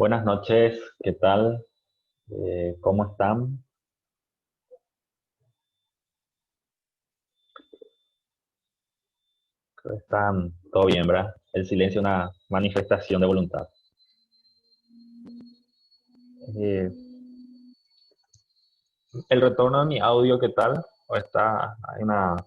Buenas noches, ¿qué tal? ¿Cómo están? ¿Están todo bien, verdad? El silencio es una manifestación de voluntad. Eh, el retorno de mi audio, ¿qué tal? ¿O está, hay una...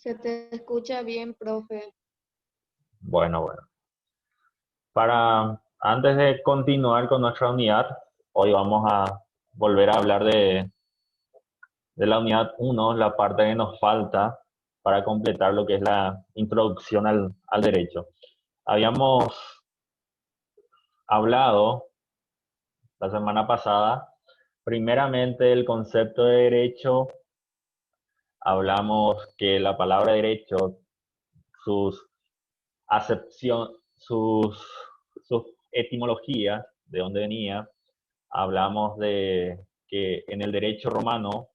Se te escucha bien, profe. Bueno. Antes de continuar con nuestra unidad, hoy vamos a volver a hablar de la unidad uno, la parte que nos falta para completar lo que es la introducción al derecho. Habíamos hablado la semana pasada, primeramente el concepto de derecho. Hablamos que la palabra derecho, sus acepción, sus etimologías, de dónde venía. Hablamos de que en el derecho romano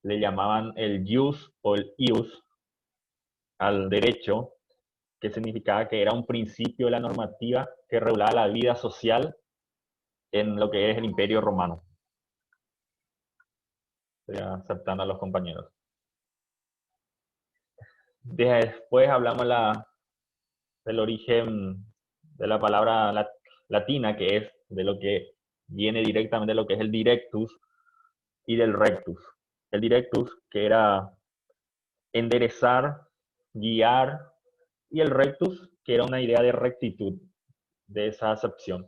le llamaban el jus o el ius al derecho, que significaba que era un principio de la normativa que regulaba la vida social en lo que es el Imperio Romano. Estoy aceptando a los compañeros. Después hablamos del origen de la palabra latina, que es de lo que viene directamente de lo que es el directus y del rectus. El directus, que era enderezar, guiar, y el rectus, que era una idea de rectitud, de esa acepción.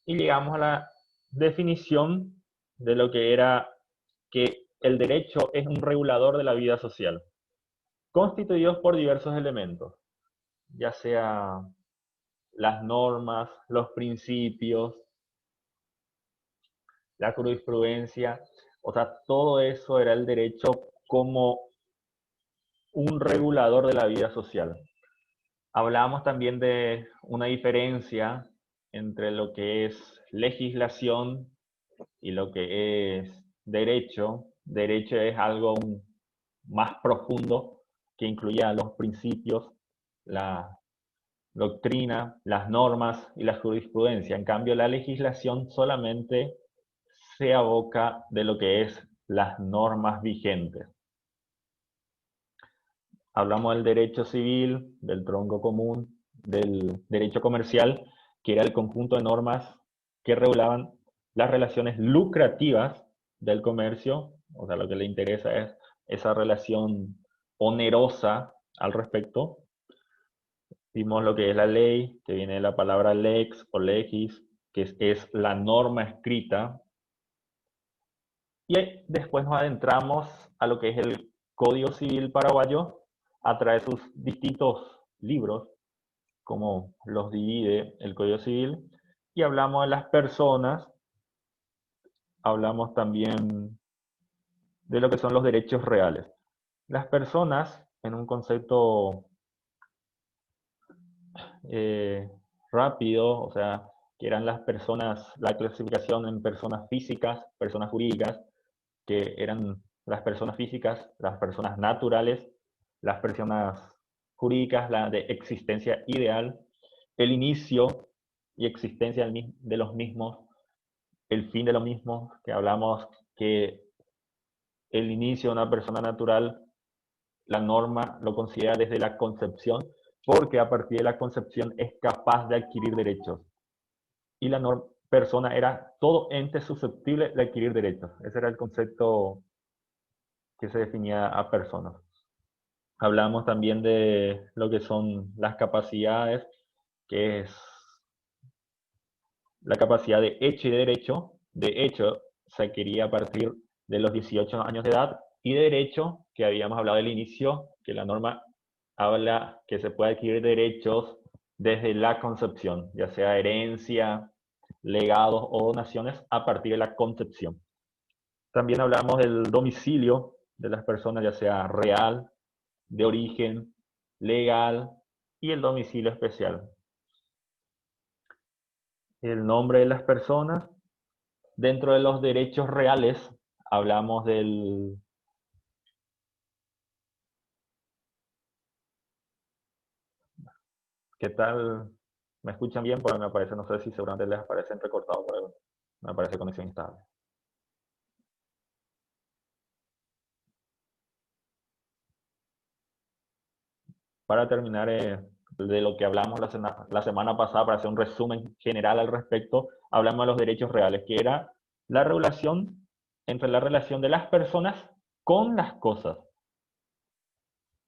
Y llegamos a la definición de lo que era que el derecho es un regulador de la vida social, constituidos por diversos elementos, ya sea las normas, los principios, la jurisprudencia, o sea, todo eso era el derecho como un regulador de la vida social. Hablábamos también de una diferencia entre lo que es legislación y lo que es derecho. Derecho es algo más profundo que incluía los principios, la doctrina, las normas y la jurisprudencia. En cambio, la legislación solamente se aboca de lo que es las normas vigentes. Hablamos del derecho civil, del tronco común, del derecho comercial, que era el conjunto de normas que regulaban las relaciones lucrativas del comercio, o sea, lo que le interesa es esa relación onerosa al respecto. Vimos lo que es la ley, que viene de la palabra lex o legis, que es la norma escrita. Y después nos adentramos a lo que es el Código Civil paraguayo a través de sus distintos libros, como los divide el Código Civil, y hablamos de las personas, hablamos también de lo que son los derechos reales. Las personas, en un concepto eh, rápido, o sea, que eran las personas, la clasificación en personas físicas, personas jurídicas, que eran las personas físicas, las personas naturales, las personas jurídicas, la de existencia ideal, el inicio y existencia de los mismos, el fin de los mismos, que hablamos que el inicio de una persona natural, la norma lo considera desde la concepción, porque a partir de la concepción es capaz de adquirir derechos. Y la persona era todo ente susceptible de adquirir derechos. Ese era el concepto que se definía a personas. Hablamos también de lo que son las capacidades, que es la capacidad de hecho y de derecho. De hecho, se adquiría a partir de los 18 años de edad, y de derecho, que habíamos hablado al inicio, que la norma habla que se puede adquirir derechos desde la concepción, ya sea herencia, legados o donaciones a partir de la concepción. También hablamos del domicilio de las personas, ya sea real, de origen, legal y el domicilio especial. el nombre de las personas. Dentro de los derechos reales, hablamos del... ¿Qué tal? ¿Me escuchan bien? Porque me aparece, no sé si seguramente les aparece entrecortado, pero me aparece conexión estable. Para terminar de lo que hablamos la semana pasada, para hacer un resumen general al respecto, hablamos de los derechos reales, que era la regulación entre la relación de las personas con las cosas.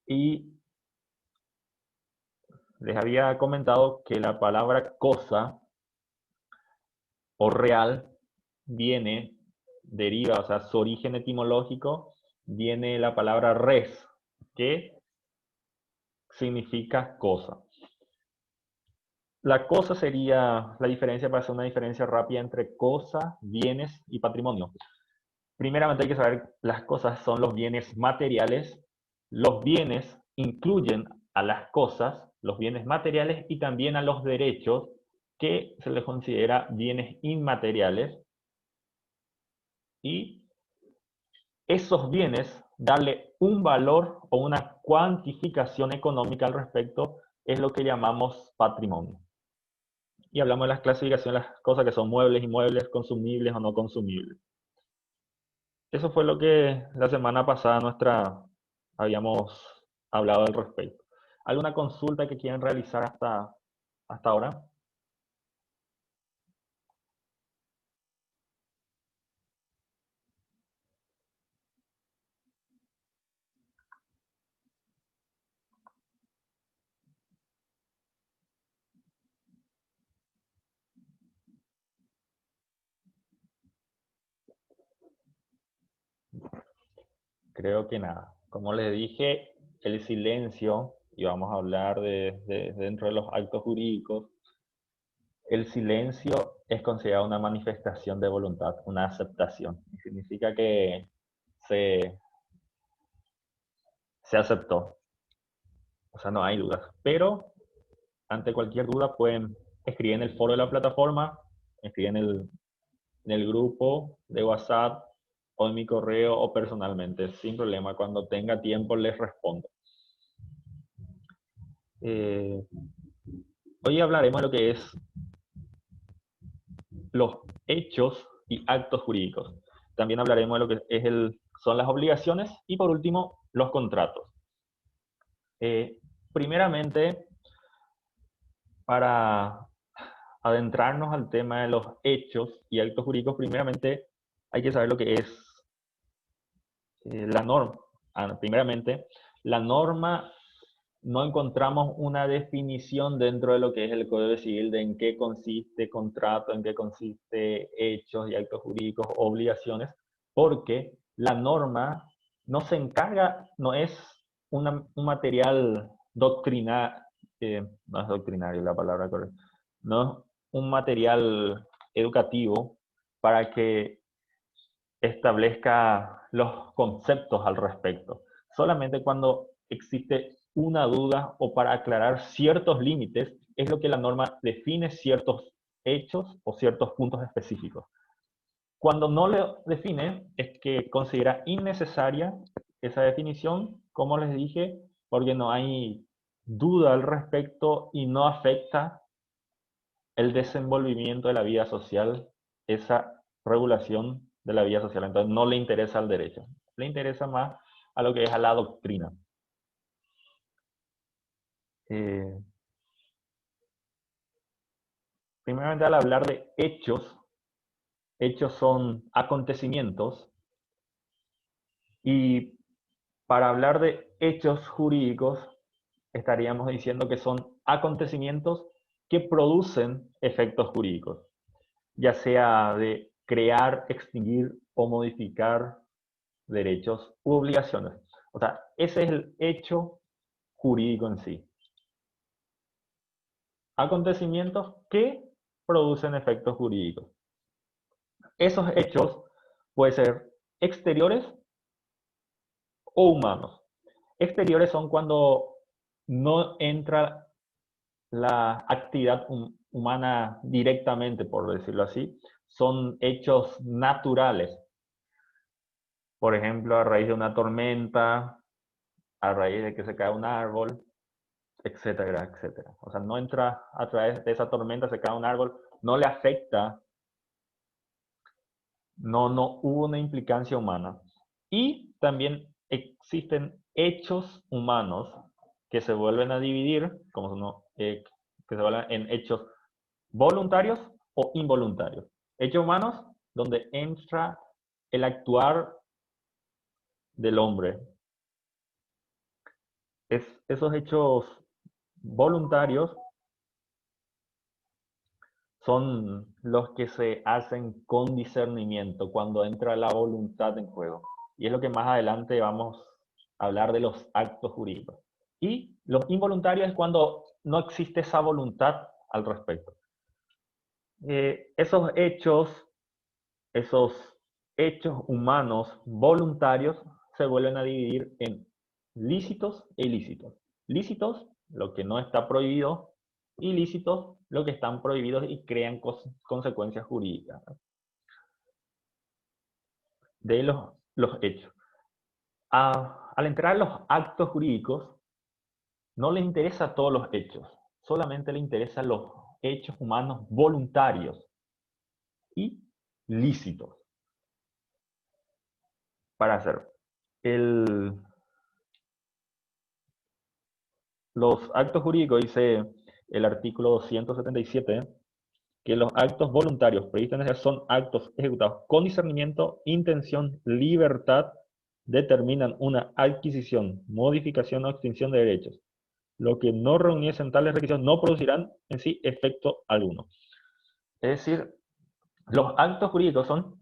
Y les había comentado que la palabra cosa o real deriva, o sea, su origen etimológico viene de la palabra res, que significa cosa. La cosa sería la diferencia, para hacer una diferencia rápida entre cosa, bienes y patrimonio. Primeramente hay que saber, las cosas son los bienes materiales, los bienes incluyen a las cosas, los bienes materiales y también a los derechos, que se les considera bienes inmateriales, y esos bienes, darle un valor o una cuantificación económica al respecto, es lo que llamamos patrimonio. Y hablamos de las clasificaciones, las cosas que son muebles, inmuebles, consumibles o no consumibles. Eso fue lo que la semana pasada habíamos hablado al respecto. ¿Alguna consulta que quieran realizar hasta ahora? Creo que nada. Como les dije, el silencio, y vamos a hablar dentro de los actos jurídicos, el silencio es considerado una manifestación de voluntad, una aceptación. Significa que se, se aceptó. O sea, no hay dudas. Pero ante cualquier duda pueden escribir en el foro de la plataforma, escribir en el grupo de WhatsApp o en mi correo o personalmente, sin problema. Cuando tenga tiempo les respondo. Hoy hablaremos de lo que es los hechos y actos jurídicos. También hablaremos de lo que son las obligaciones y por último los contratos. Primeramente, para adentrarnos al tema de los hechos y actos jurídicos, primeramente hay que saber lo que es la norma. Primeramente, la norma, no encontramos una definición dentro de lo que es el Código Civil de en qué consiste contrato, en qué consiste hechos y actos jurídicos, obligaciones, porque la norma no se encarga, no es un material doctrinal, no es doctrinario la palabra correcta, no es un material educativo para que establezca los conceptos al respecto. Solamente cuando existe una duda o para aclarar ciertos límites es lo que la norma define ciertos hechos o ciertos puntos específicos. Cuando no lo define es que considera innecesaria esa definición, como les dije, porque no hay duda al respecto y no afecta el desenvolvimiento de la vida social, esa regulación de la vida social. Entonces no le interesa al derecho, le interesa más a lo que es a la doctrina. Primeramente, al hablar de hechos, hechos son acontecimientos, y para hablar de hechos jurídicos estaríamos diciendo que son acontecimientos que producen efectos jurídicos, ya sea de crear, extinguir o modificar derechos u obligaciones. O sea, ese es el hecho jurídico en sí. Acontecimientos que producen efectos jurídicos. Esos hechos pueden ser exteriores o humanos. Exteriores son cuando no entra la actividad humana directamente, por decirlo así, son hechos naturales. Por ejemplo, a raíz de una tormenta, a raíz de que se cae un árbol, etcétera, etcétera. O sea, no entra a través de esa tormenta, se cae un árbol, no le afecta, no hubo una implicancia humana. Y también existen hechos humanos que se vuelven a dividir, que se vuelven en hechos voluntarios o involuntarios. Hechos humanos, donde entra el actuar del hombre. Esos hechos voluntarios son los que se hacen con discernimiento, cuando entra la voluntad en juego. Y es lo que más adelante vamos a hablar de los actos jurídicos. Y los involuntarios es cuando no existe esa voluntad al respecto. Esos hechos humanos voluntarios se vuelven a dividir en lícitos e ilícitos. Lícitos, lo que no está prohibido, ilícitos, lo que están prohibidos y crean consecuencias jurídicas de los hechos. Al entrar a los actos jurídicos, no le interesa todos los hechos, solamente le interesan los hechos humanos voluntarios y lícitos para hacer. Los actos jurídicos, dice el artículo 277, que los actos voluntarios previstos en el son actos ejecutados con discernimiento, intención, libertad, determinan una adquisición, modificación o extinción de derechos. Lo que no reuniesen tales requisitos no producirán en sí efecto alguno. Es decir, los actos jurídicos son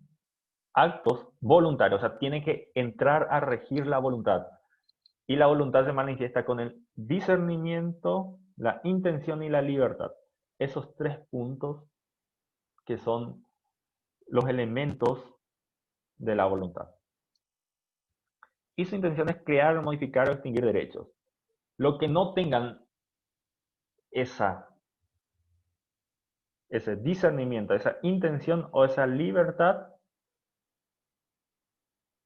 actos voluntarios, o sea, tiene que entrar a regir la voluntad. Y la voluntad se manifiesta con el discernimiento, la intención y la libertad. Esos tres puntos que son los elementos de la voluntad. Y su intención es crear, modificar o extinguir derechos. Lo que no tengan ese discernimiento, esa intención o esa libertad,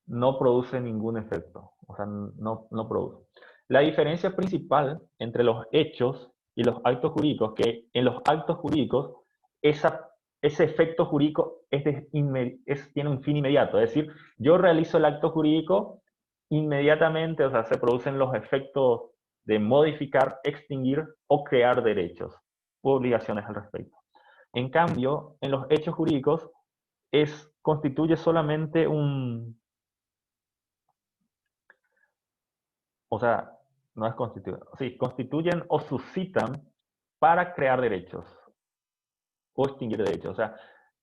no produce ningún efecto. O sea, no produce. La diferencia principal entre los hechos y los actos jurídicos, que en los actos jurídicos ese efecto jurídico tiene un fin inmediato. Es decir, yo realizo el acto jurídico inmediatamente, o sea, se producen los efectos de modificar, extinguir o crear derechos u obligaciones al respecto. En cambio, en los hechos jurídicos constituye solamente o sea, no es constituyen, sí, constituyen o suscitan para crear derechos o extinguir derechos. O sea,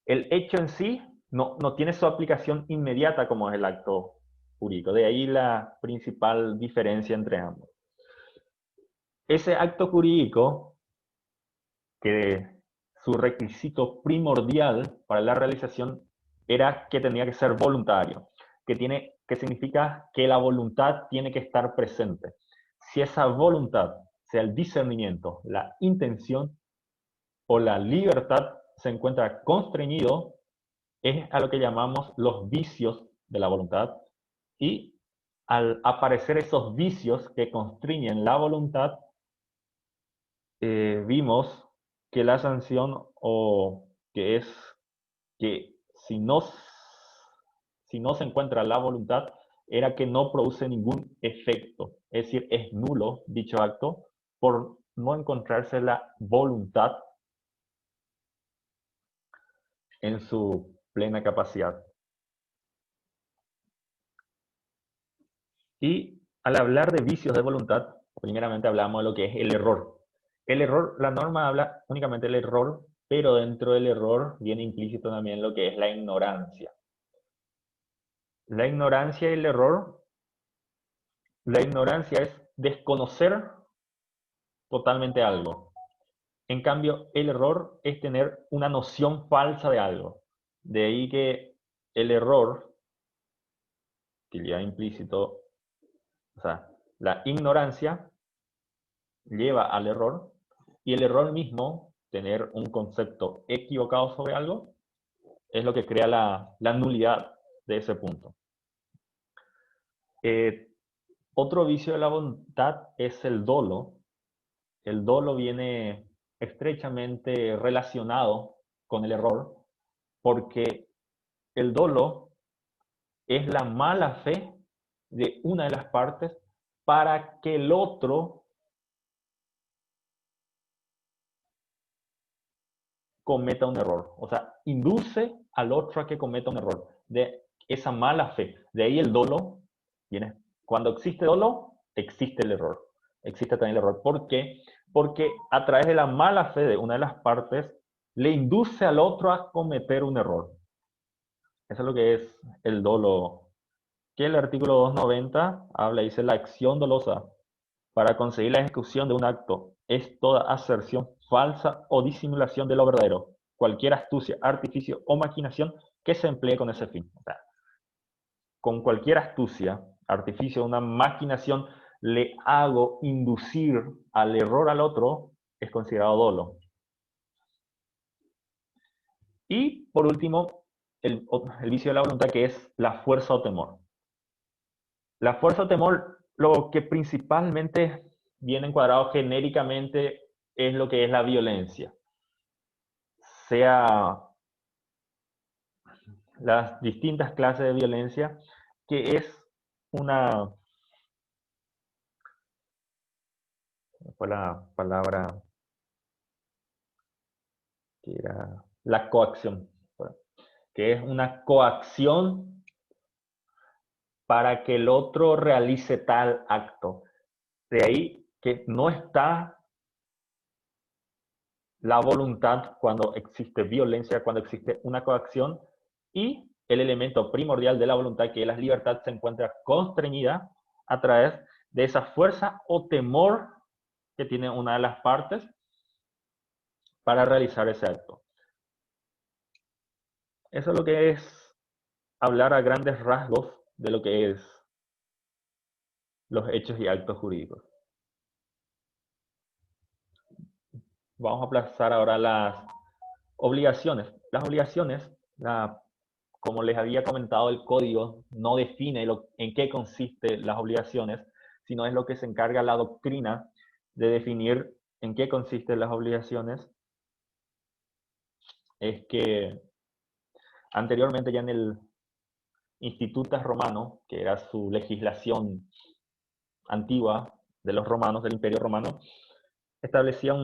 el hecho en sí no tiene su aplicación inmediata como es el acto jurídico. De ahí la principal diferencia entre ambos. Ese acto jurídico, que su requisito primordial para la realización era que tenía que ser voluntario, que significa que la voluntad tiene que estar presente. Si esa voluntad, sea el discernimiento, la intención o la libertad, se encuentra constreñido, es a lo que llamamos los vicios de la voluntad. Y al aparecer esos vicios que constriñen la voluntad, vimos que la sanción o que es que si no se encuentra la voluntad, era que no produce ningún efecto. Es decir, es nulo dicho acto por no encontrarse la voluntad en su plena capacidad. Y al hablar de vicios de voluntad, primeramente hablamos de lo que es el error. El error, la norma habla únicamente del error, pero dentro del error viene implícito también lo que es la ignorancia. La ignorancia y el error, la ignorancia es desconocer totalmente algo. En cambio, el error es tener una noción falsa de algo. De ahí que el error, que lleva implícito, o sea, la ignorancia lleva al error, Y el error mismo, tener un concepto equivocado sobre algo, es lo que crea la nulidad de ese punto. Otro vicio de la voluntad es el dolo. El dolo viene estrechamente relacionado con el error, porque el dolo es la mala fe de una de las partes para que el otro cometa un error. O sea, induce al otro a que cometa un error. De esa mala fe. De ahí el dolo viene. Cuando existe dolo, existe el error. Existe también el error. ¿Por qué? Porque a través de la mala fe de una de las partes, le induce al otro a cometer un error. Eso es lo que es el dolo. Que el artículo 290 habla, dice, la acción dolosa para conseguir la ejecución de un acto es toda aserción falsa o disimulación de lo verdadero, cualquier astucia, artificio o maquinación que se emplee con ese fin. O sea, con cualquier astucia, artificio, una maquinación, le hago inducir al error al otro, es considerado dolo. Y por último, el vicio de la voluntad, que es la fuerza o temor. La fuerza o temor, lo que principalmente viene encuadrado genéricamente es lo que es la violencia. Sea las distintas clases de violencia, que es una... fue la palabra que era la coacción, que es una coacción para que el otro realice tal acto. De ahí que no está la voluntad cuando existe violencia, cuando existe una coacción, y el elemento primordial de la voluntad, que es la libertad, se encuentra constreñida a través de esa fuerza o temor que tiene una de las partes para realizar ese acto. Eso es lo que es hablar a grandes rasgos de lo que es los hechos y actos jurídicos. Vamos a pasar ahora a las obligaciones. Las obligaciones, como les había comentado, el código no define en qué consisten las obligaciones, sino es lo que se encarga la doctrina de definir en qué consisten las obligaciones. Es que anteriormente, ya en el Institutas Romano, que era su legislación antigua de los romanos, del Imperio Romano, establecía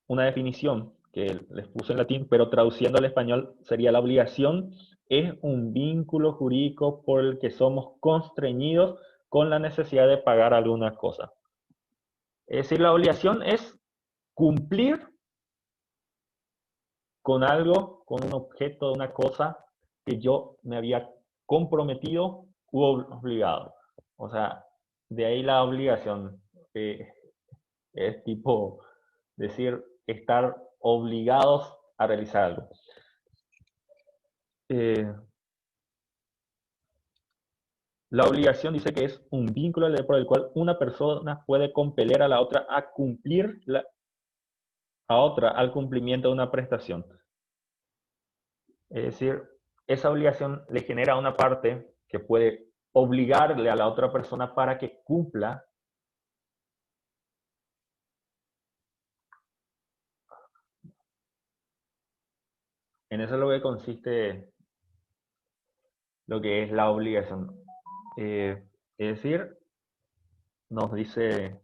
una definición que les puse en latín, pero traduciendo al español sería: la obligación es un vínculo jurídico por el que somos constreñidos con la necesidad de pagar alguna cosa. Es decir, la obligación es cumplir con algo, con un objeto, una cosa que yo me había comprometido u obligado. O sea, de ahí la obligación. Es tipo decir, estar obligados a realizar algo. La obligación dice que es un vínculo por el cual una persona puede compeler a la otra a cumplir al cumplimiento de una prestación. Es decir, esa obligación le genera a una parte que puede obligarle a la otra persona para que cumpla en eso. Es lo que consiste lo que es la obligación. Es decir, nos dice,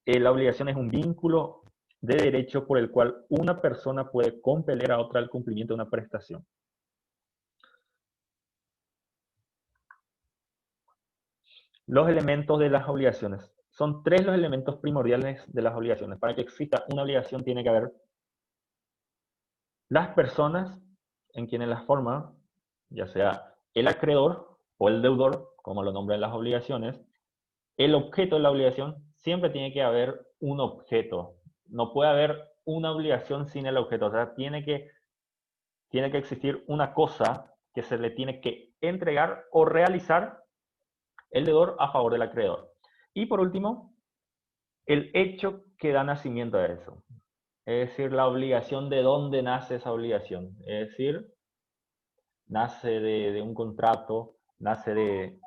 la obligación es un vínculo de derecho por el cual una persona puede compeler a otra al cumplimiento de una prestación. Los elementos de las obligaciones. Son tres los elementos primordiales de las obligaciones. Para que exista una obligación tiene que haber las personas en quienes las forman, ya sea el acreedor o el deudor, como lo nombran las obligaciones. El objeto de la obligación, siempre tiene que haber un objeto. No puede haber una obligación sin el objeto. O sea, tiene que existir una cosa que se le tiene que entregar o realizar el deudor a favor del acreedor. Y por último, el hecho que da nacimiento a eso. Es decir, la obligación, de dónde nace esa obligación. Es decir, nace de un contrato, nace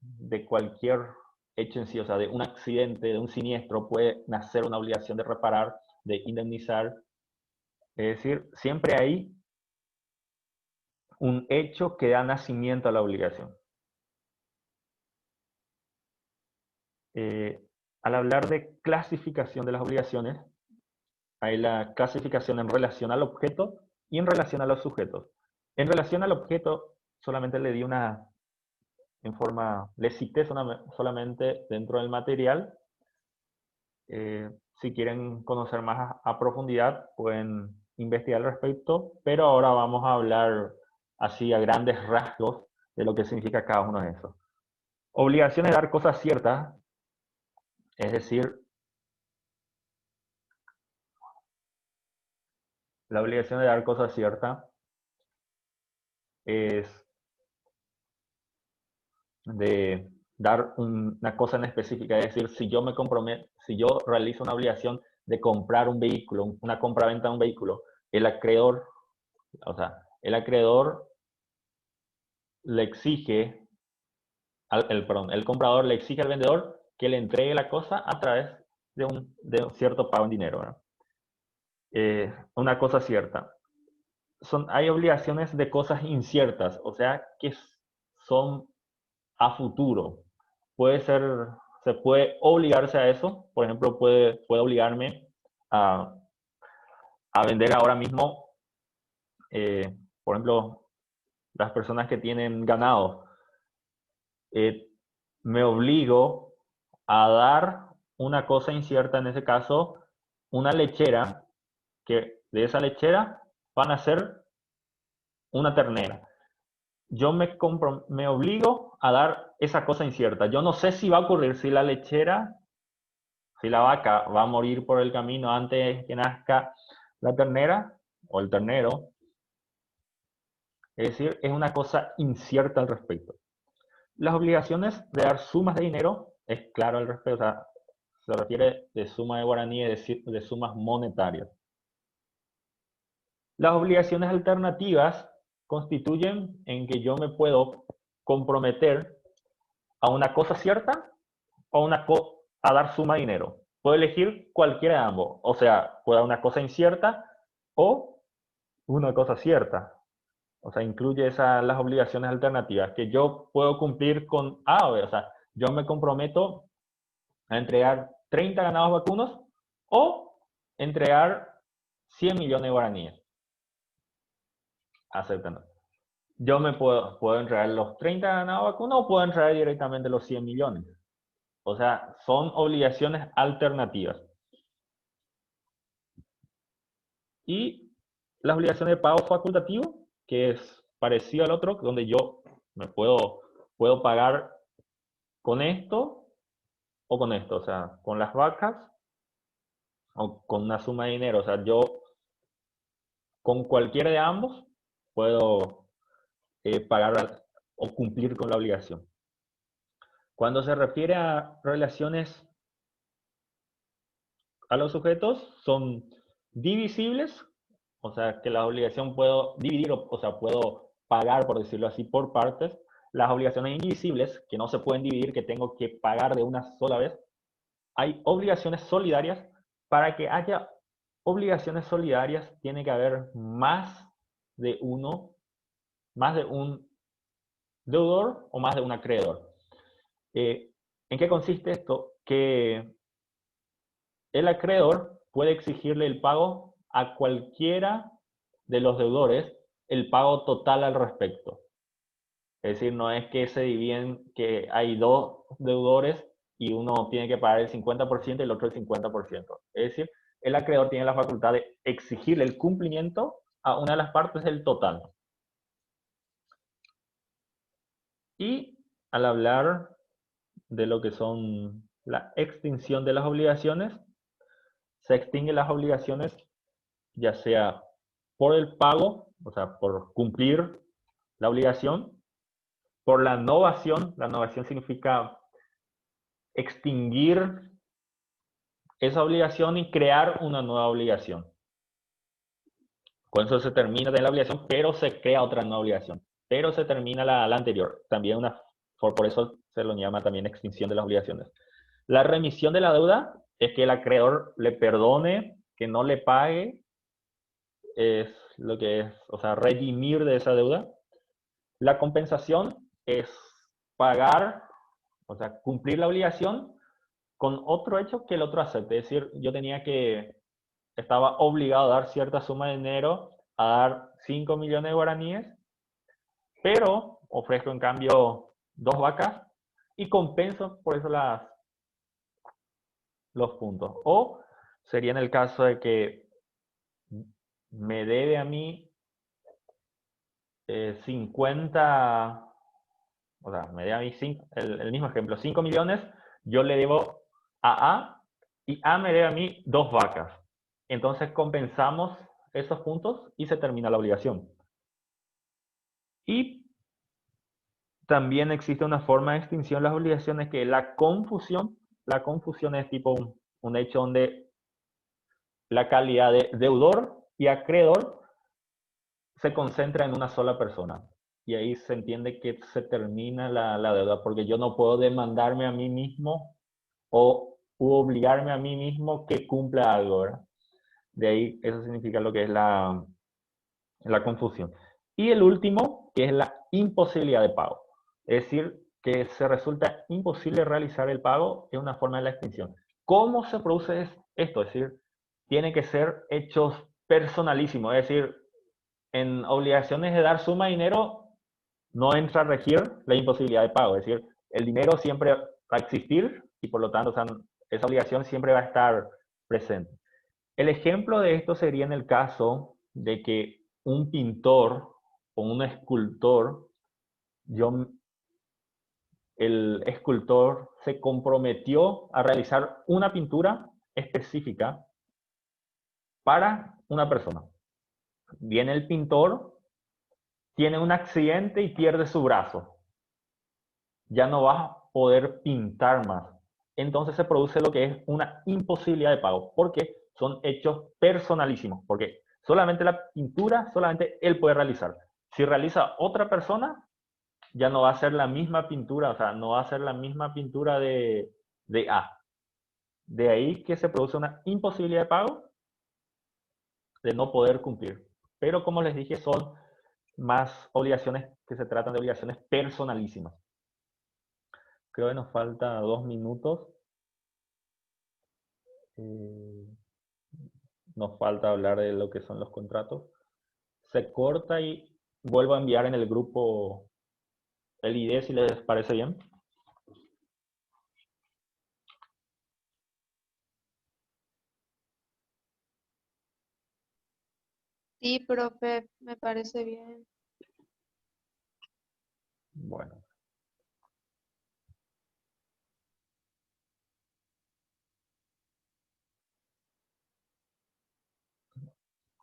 de cualquier hecho en sí, o sea, de un accidente, de un siniestro, puede nacer una obligación de reparar, de indemnizar. Es decir, siempre hay un hecho que da nacimiento a la obligación. Al hablar de clasificación de las obligaciones, hay la clasificación en relación al objeto y en relación a los sujetos. En relación al objeto, solamente le di le cité solamente dentro del material. Si quieren conocer más a profundidad, pueden investigar al respecto, pero ahora vamos a hablar así a grandes rasgos de lo que significa cada uno de esos. Obligación de dar cosas ciertas, es decir, la obligación de dar cosas ciertas es de dar una cosa en específica, es decir, si yo me comprometo, si yo realizo una obligación de comprar un vehículo, una compra-venta de un vehículo, el acreedor, o sea, el acreedor le exige, el comprador le exige al vendedor que le entregue la cosa a través de un cierto pago en dinero, ¿verdad? Una cosa cierta. Hay obligaciones de cosas inciertas, o sea, que son a futuro. Se puede obligarse a eso, por ejemplo, puede obligarme a, a vender ahora mismo, por ejemplo, las personas que tienen ganado, me obligo a dar una cosa incierta, en ese caso, una lechera, que de esa lechera van a ser una ternera. Yo me obligo a dar esa cosa incierta. Yo no sé si va a ocurrir, si la lechera, si la vaca va a morir por el camino antes que nazca la ternera o el ternero. Es decir, es una cosa incierta al respecto. Las obligaciones de dar sumas de dinero, es claro al respecto, o sea, se refiere de suma de guaraní, de sumas monetarias. Las obligaciones alternativas constituyen en que yo me puedo comprometer a una cosa cierta o a dar suma de dinero. Puedo elegir cualquiera de ambos. O sea, puedo dar una cosa incierta o una cosa cierta. O sea, incluye las obligaciones alternativas que yo puedo cumplir con A o B. O sea, yo me comprometo a entregar 30 ganados vacunos o entregar 100 millones de guaraníes. Aceptan. Yo puedo entregar los 30 ganados vacunos o puedo entregar directamente los 100 millones. O sea, son obligaciones alternativas. Y las obligaciones de pago facultativo, que es parecido al otro, donde yo me puedo pagar con esto o con esto, o sea, con las vacas o con una suma de dinero. O sea, yo con cualquiera de ambos puedo pagar o cumplir con la obligación. Cuando se refiere a relaciones a los sujetos, son divisibles, o sea, que la obligación puedo dividir, o sea, puedo pagar, por decirlo así, por partes. Las obligaciones indivisibles, que no se pueden dividir, que tengo que pagar de una sola vez. Hay obligaciones solidarias. Para que haya obligaciones solidarias, tiene que haber más de un deudor o más de un acreedor. ¿En qué consiste esto? Que el acreedor puede exigirle el pago a cualquiera de los deudores, el pago total al respecto. Es decir, no es que se dividen, que hay dos deudores y uno tiene que pagar el 50% y el otro el 50%. Es decir, el acreedor tiene la facultad de exigirle el cumplimiento a una de las partes del total. Y al hablar de lo que son la extinción de las obligaciones, se extinguen las obligaciones ya sea por el pago, o sea, por cumplir la obligación, por la novación significa extinguir esa obligación y crear una nueva obligación. Con eso se termina de la obligación, pero se crea otra nueva obligación. Pero se termina la anterior. También por eso se lo llama también extinción de las obligaciones. La remisión de la deuda es que el acreedor le perdone, que no le pague, es lo que es, o sea, redimir de esa deuda. La compensación es pagar, o sea, cumplir la obligación con otro hecho que el otro acepte. Es decir, estaba obligado a dar cierta suma de dinero, a dar 5 millones de guaraníes, pero ofrezco en cambio 2 vacas y compenso por eso los puntos. O sería en el caso de que me debe a mí 50, o sea, me debe a mí el mismo ejemplo, 5 millones, yo le debo a y A me debe a mí 2 vacas. Entonces compensamos esos puntos y se termina la obligación. Y también existe una forma de extinción de las obligaciones que es la confusión. La confusión es tipo un hecho donde la calidad de deudor y acreedor se concentra en una sola persona. Y ahí se entiende que se termina la deuda, porque yo no puedo demandarme a mí mismo o obligarme a mí mismo que cumpla algo, ¿verdad? De ahí, eso significa lo que es la confusión. Y el último, que es la imposibilidad de pago. Es decir, que se resulta imposible realizar el pago, es una forma de la extinción. ¿Cómo se produce esto? Es decir, tiene que ser hechos personalísimos, es decir, en obligaciones de dar suma de dinero no entra a regir la imposibilidad de pago, es decir, el dinero siempre va a existir y por lo tanto, o sea, esa obligación siempre va a estar presente. El ejemplo de esto sería en el caso de que un pintor o un escultor, el escultor se comprometió a realizar una pintura específica para una persona. Viene el pintor, tiene un accidente y pierde su brazo. Ya no va a poder pintar más. Entonces se produce lo que es una imposibilidad de pago, porque son hechos personalísimos, porque solamente la pintura, solamente él puede realizar. Si realiza otra persona, ya no va a ser la misma pintura, o sea, no va a ser la misma pintura de A. De ahí que se produce una imposibilidad de pago, de no poder cumplir. Pero como les dije, son más obligaciones que se tratan de obligaciones personalísimas. Creo que nos falta 2 minutos. Nos falta hablar de lo que son los contratos. Se corta y vuelvo a enviar en el grupo el ID si les parece bien. Sí, profe, me parece bien. Bueno.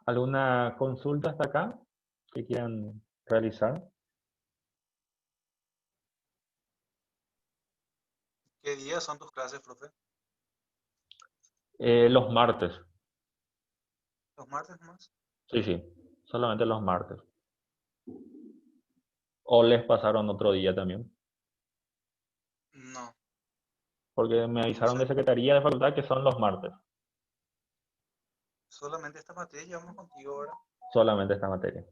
¿Alguna consulta hasta acá que quieran realizar? ¿Qué días son tus clases, profe? Los martes. ¿Los martes más? Sí, sí. Solamente los martes. ¿O les pasaron otro día también? No, Porque me no avisaron sé. de Secretaría de Facultad que son los martes. Solamente esta materia llevamos contigo ahora. Solamente esta materia.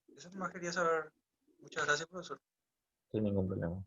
Eso más quería saber. Muchas gracias, profesor. Sin ningún problema.